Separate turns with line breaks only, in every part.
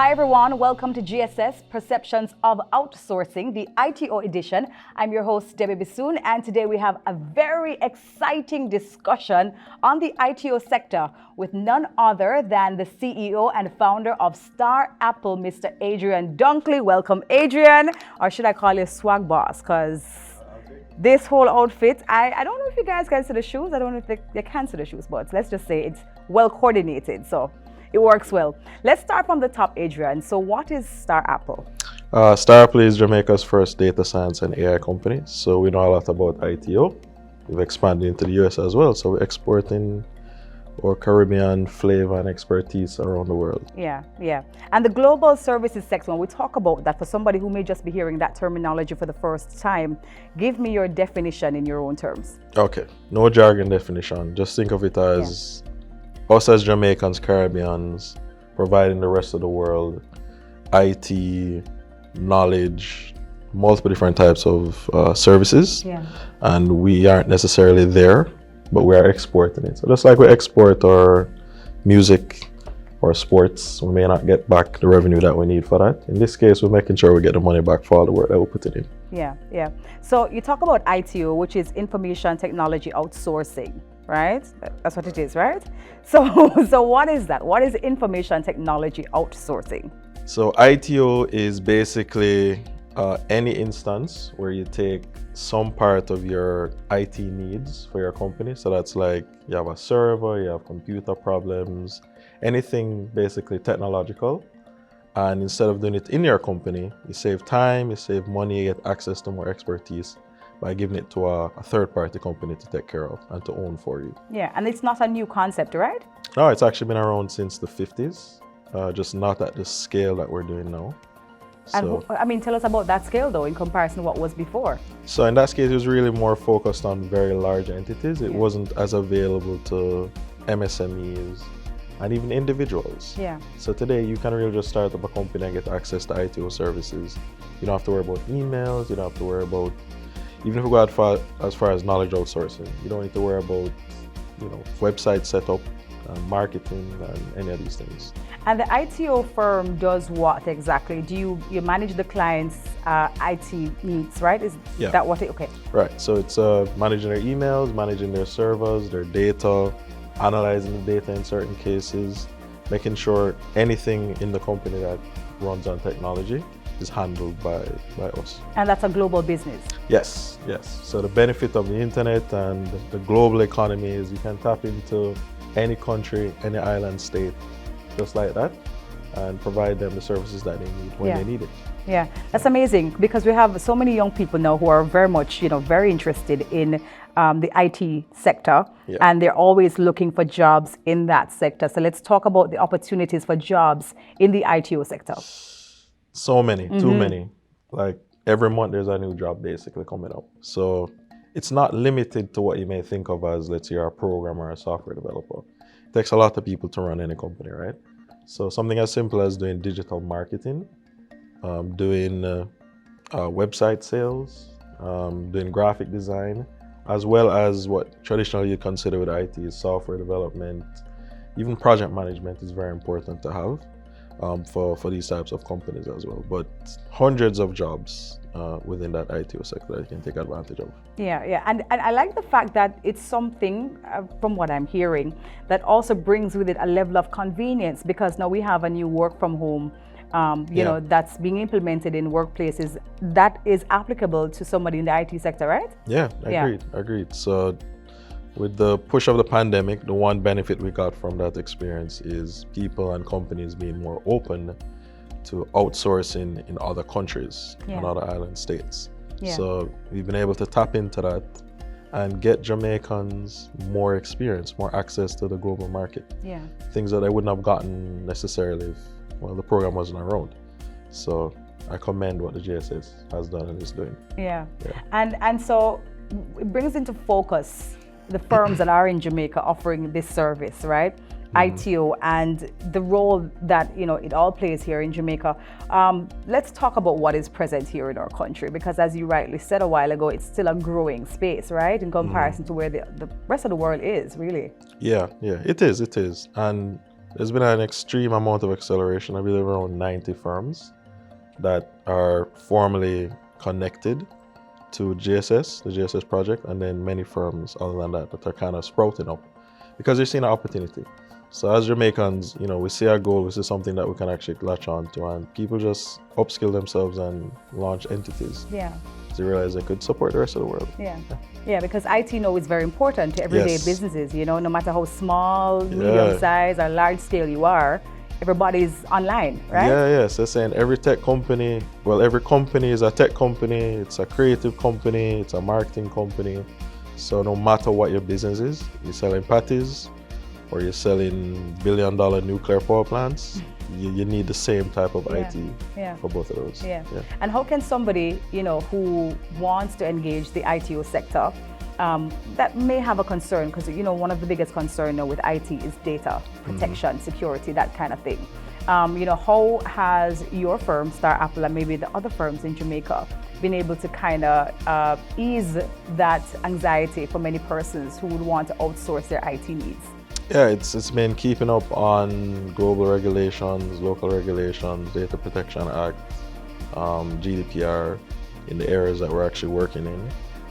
Hi everyone, welcome to GSS, Perceptions of Outsourcing, the ITO edition. I'm your host, Debbie Bissoon, and today we have a very exciting discussion on the ITO sector with none other than the CEO and founder of StarApple, Mr. Adrian Dunkley. Welcome, Adrian, or should I call you Swag Boss? Because this whole outfit, I don't know if you guys can see the shoes. I don't know if they can see the shoes, but let's just say it's well coordinated. So it works well. Let's start from the top, Adrian. So what is StarApple?
StarApple is Jamaica's first data science and AI company. So we know a lot about ITO. We've expanded into the US as well. So we're exporting our Caribbean flavor and expertise around the world.
Yeah. And the global services sector, when we talk about that, for somebody who may just be hearing that terminology for the first time, give me your definition in your own terms.
Okay, no jargon definition. Just think of it as us as Jamaicans, Caribbeans, providing the rest of the world IT, knowledge, multiple different types of services.
Yeah.
And we aren't necessarily there, but we are exporting it. So just like we export our music or sports, we may not get back the revenue that we need for that. In this case, we're making sure we get the money back for all the work that we put it in.
Yeah. So you talk about ITO, which is Information Technology Outsourcing, right? That's what it is, right? So what is that? What is Information Technology Outsourcing?
So ITO is basically any instance where you take some part of your IT needs for your company. So that's like you have a server, you have computer problems, anything basically technological. And instead of doing it in your company, you save time, you save money, you get access to more expertise by giving it to a third-party company to take care of and to own for you.
Yeah, and it's not a new concept, right?
No, it's actually been around since the 50s, just not at the scale that we're doing now.
So, and tell us about that scale though, in comparison to what was before.
So in that case, it was really more focused on very large entities. It wasn't as available to MSMEs and even individuals.
Yeah.
So today you can really just start up a company and get access to ITO services. You don't have to worry about emails, you don't have to worry about, even if we go as far as knowledge outsourcing, you don't need to worry about, website setup, marketing, and any of these things.
And the ITO firm does what exactly? Do you manage the client's IT needs, right? Is that what okay.
Right, so it's managing their emails, managing their servers, their data, analyzing the data in certain cases, making sure anything in the company that runs on technology is handled by us.
And that's a global business?
Yes. So the benefit of the internet and the global economy is you can tap into any country, any island state, just like that, and provide them the services that they need when they need it.
Yeah, that's amazing, because we have so many young people now who are very much, very interested in the IT sector, and they're always looking for jobs in that sector. So let's talk about the opportunities for jobs in the ITO sector.
So many, too many. Like every month there's a new job basically coming up. So it's not limited to what you may think of as, let's say, you're a programmer or a software developer. It takes a lot of people to run any company, right? So something as simple as doing digital marketing, doing website sales, doing graphic design, as well as what traditionally you consider with IT is software development. Even project management is very important to have for these types of companies as well. But hundreds of jobs within that ITO sector that you can take advantage of.
Yeah, and I like the fact that it's something, from what I'm hearing, that also brings with it a level of convenience, because now we have a new work from home, that's being implemented in workplaces that is applicable to somebody in the IT sector, right?
Yeah, agreed. So with the push of the pandemic, the one benefit we got from that experience is people and companies being more open to outsourcing in other countries and other island states. So we've been able to tap into that and get Jamaicans more experience, more access to the global market. Things that they wouldn't have gotten necessarily if the program wasn't around. So I commend what the GSS has done and is doing.
And so it brings into focus the firms that are in Jamaica offering this service, right? ITO and the role that it all plays here in Jamaica. Let's talk about what is present here in our country, because as you rightly said a while ago, it's still a growing space, right, in comparison to where the rest of the world is, really.
Yeah, it is. And There's been an extreme amount of acceleration. I believe around 90 firms that are formally connected to GSS, the GSS project, and then many firms other than that that are kind of sprouting up because they're seeing an opportunity. So as Jamaicans, we see our goal, we see something that we can actually latch on to, and people just upskill themselves and launch entities.
Yeah.
To realize they could support the rest of the world.
Yeah, because IT is very important to everyday businesses, no matter how small, medium size or large scale you are, everybody's online, right?
Yes. They're saying every tech company, every company is a tech company, it's a creative company, it's a marketing company. So no matter what your business is, you're selling patties or you're selling billion-dollar nuclear power plants, you need the same type of IT for both of those.
And how can somebody, who wants to engage the ITO sector, that may have a concern, because one of the biggest concerns now with IT is data protection, security, that kind of thing. How has your firm, StarApple, and maybe the other firms in Jamaica, been able to kind of ease that anxiety for many persons who would want to outsource their IT needs?
Yeah, it's been keeping up on global regulations, local regulations, Data Protection Act, GDPR, in the areas that we're actually working in,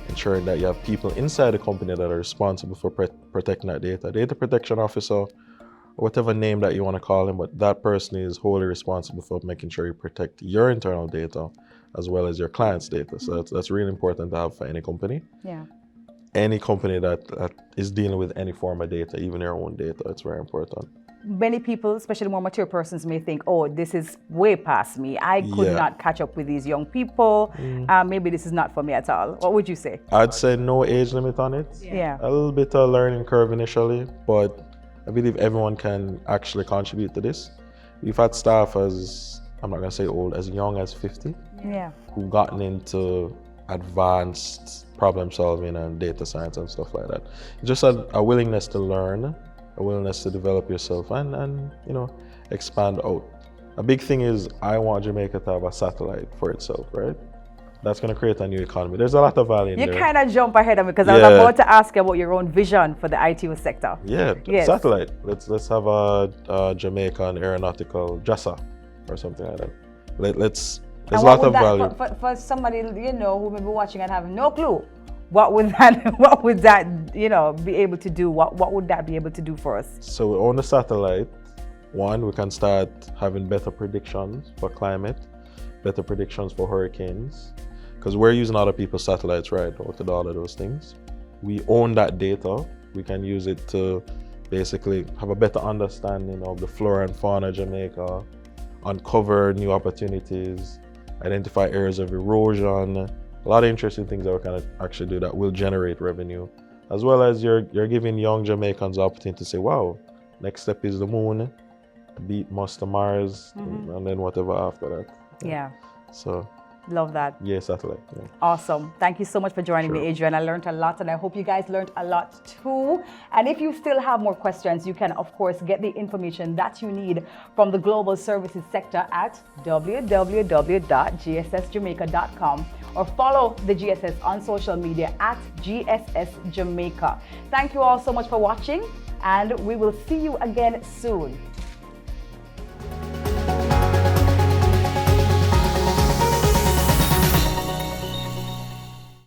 ensuring that you have people inside the company that are responsible for protecting that data. Data Protection Officer, or whatever name that you want to call him, but that person is wholly responsible for making sure you protect your internal data as well as your client's data. So that's really important to have for any company.
Yeah.
Any company that is dealing with any form of data, even their own data, it's very important.
Many people, especially more mature persons, may think, oh, this is way past me. I could not catch up with these young people. Maybe this is not for me at all. What would you say?
I'd say no age limit on it.
Yeah.
A little bit of learning curve initially, but I believe everyone can actually contribute to this. We've had staff as, I'm not going to say old, as young as 50, who've gotten into advanced problem solving and data science and stuff like that. Just a willingness to learn, a willingness to develop yourself and expand out. A big thing is I want Jamaica to have a satellite for itself, right? That's going to create a new economy. There's a lot of value in there.
You kind of jump ahead of me because I was about to ask you about your own vision for the ITO sector.
Satellite. Let's have a Jamaican aeronautical JASA or something like that. There's a lot of value.
For somebody who may be watching and have no clue, what would that be able to do? What would that be able to do for us?
So on the satellite, one, we can start having better predictions for climate, better predictions for hurricanes, because we're using other people's satellites, right, to do all of those things. We own that data. We can use it to basically have a better understanding of the flora and fauna of Jamaica, uncover new opportunities, identify areas of erosion, a lot of interesting things that we can actually do that will generate revenue, as well as you're giving young Jamaicans the opportunity to say, wow, next step is the moon, beat Master Mars, and then whatever after that.
Yeah.
So
love that.
Yeah, satellite. Yeah.
Awesome. Thank you so much for joining me, Adrian. I learned a lot and I hope you guys learned a lot too. And if you still have more questions, you can of course get the information that you need from the global services sector at www.gssjamaica.com or follow the GSS on social media at GSS Jamaica. Thank you all so much for watching and we will see you again soon.